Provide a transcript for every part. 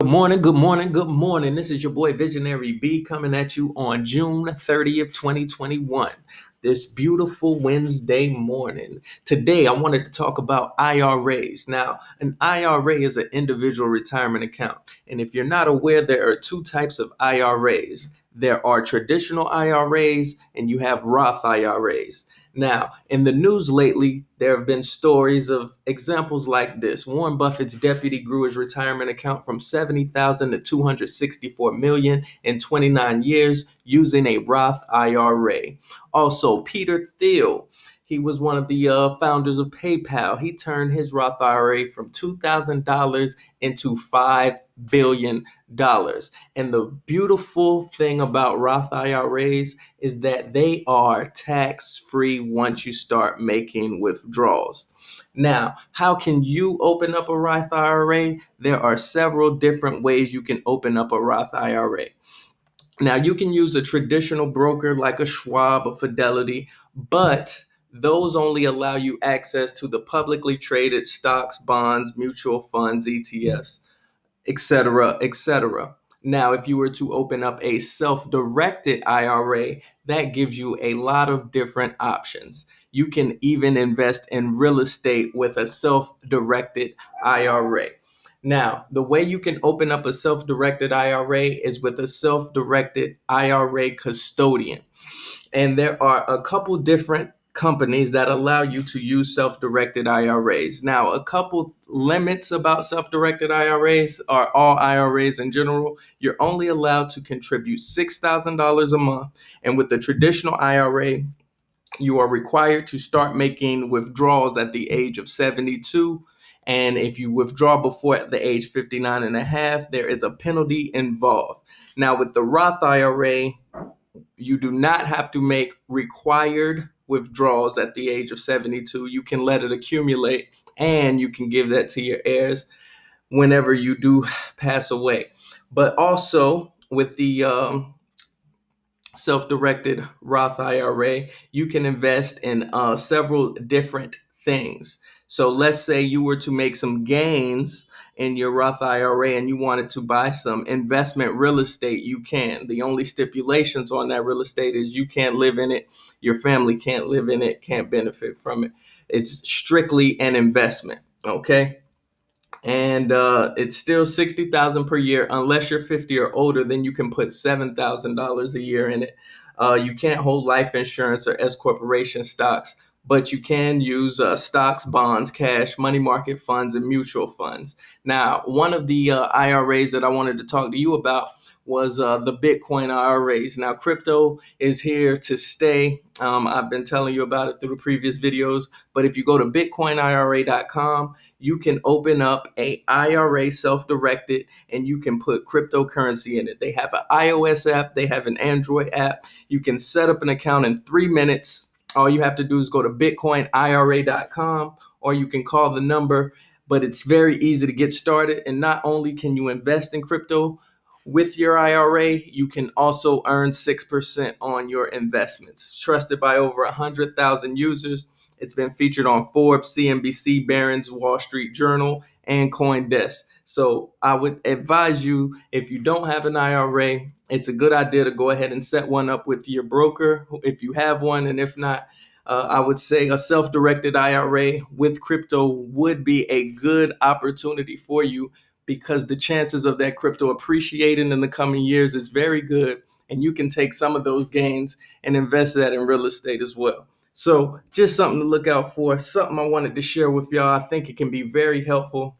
Good morning, good morning, good morning. This is your boy Visionary B coming at you on June 30th, 2021. This beautiful Wednesday morning. Today, I wanted to talk about IRAs. Now, an IRA is an individual retirement account. And if you're not aware, there are two types of IRAs. There are traditional IRAs and you have Roth IRAs. Now, in the news lately, there have been stories of examples like this. Warren Buffett's deputy grew his retirement account from 70,000 to 264 million in 29 years using a Roth IRA. Also, Peter Thiel, he was one of the founders of PayPal. He turned his Roth IRA from $2,000 into $5 billion. And the beautiful thing about Roth IRAs is that they are tax-free once you start making withdrawals. Now, how can you open up a Roth IRA? There are several different ways you can open up a Roth IRA. Now, you can use a traditional broker like a Schwab or Fidelity, but those only allow you access to the publicly traded stocks, bonds, mutual funds, ETFs, etc., etc. Now, if you were to open up a self-directed IRA, that gives you a lot of different options. You can even invest in real estate with a self-directed IRA. Now, the way you can open up a self-directed IRA is with a self-directed IRA custodian. And there are a couple different companies that allow you to use self-directed IRAs. Now, a couple limits about self-directed IRAs are all IRAs in general. You're only allowed to contribute $6,000 a month. And with the traditional IRA, you are required to start making withdrawals at the age of 72. And if you withdraw before the age 59 and a half, there is a penalty involved. Now, with the Roth IRA, you do not have to make required withdrawals at the age of 72. You can let it accumulate and you can give that to your heirs whenever you do pass away. But also with the self-directed Roth IRA, you can invest in several different things. So let's say you were to make some gains in your Roth IRA and you wanted to buy some investment real estate, you can. The only stipulations on that real estate is you can't live in it, your family can't live in it, can't benefit from it. It's strictly an investment, okay? And it's still 60,000 per year. Unless you're 50 or older, then you can put $7,000 a year in it. You can't hold life insurance or S corporation stocks, but you can use stocks, bonds, cash, money market funds, and mutual funds. Now, one of the IRAs that I wanted to talk to you about was the Bitcoin IRAs. Now, crypto is here to stay. I've been telling you about it through the previous videos, but if you go to bitcoinira.com, you can open up a IRA self-directed and you can put cryptocurrency in it. They have an iOS app, they have an Android app. You can set up an account in 3 minutes. All you have to do is go to bitcoinira.com or you can call the number, but it's very easy to get started. And not only can you invest in crypto with your IRA, you can also earn 6% on your investments. Trusted by over 100,000 users. It's been featured on Forbes, CNBC, Barron's, Wall Street Journal, and CoinDesk. So I would advise you, if you don't have an IRA, it's a good idea to go ahead and set one up with your broker if you have one. And if not, I would say a self-directed IRA with crypto would be a good opportunity for you because the chances of that crypto appreciating in the coming years is very good. And you can take some of those gains and invest that in real estate as well. So just something to look out for, something I wanted to share with y'all. I think it can be very helpful.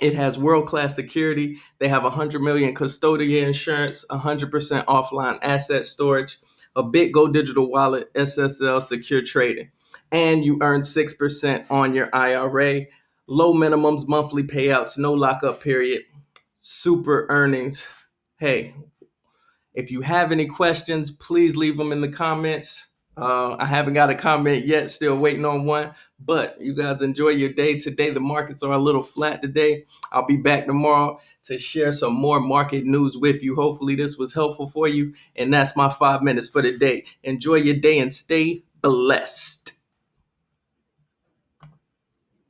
It has world-class security. They have 100 million custodian insurance, 100% offline asset storage, a BitGo digital wallet, SSL secure trading, and you earn 6% on your IRA. Low minimums, monthly payouts, no lockup period, super earnings. Hey, if you have any questions, please leave them in the comments. I haven't got a comment yet, still waiting on one. But you guys enjoy your day today. The markets are a little flat today. I'll be back tomorrow to share some more market news with you. Hopefully this was helpful for you. And that's my 5 minutes for the day. Enjoy your day and stay blessed.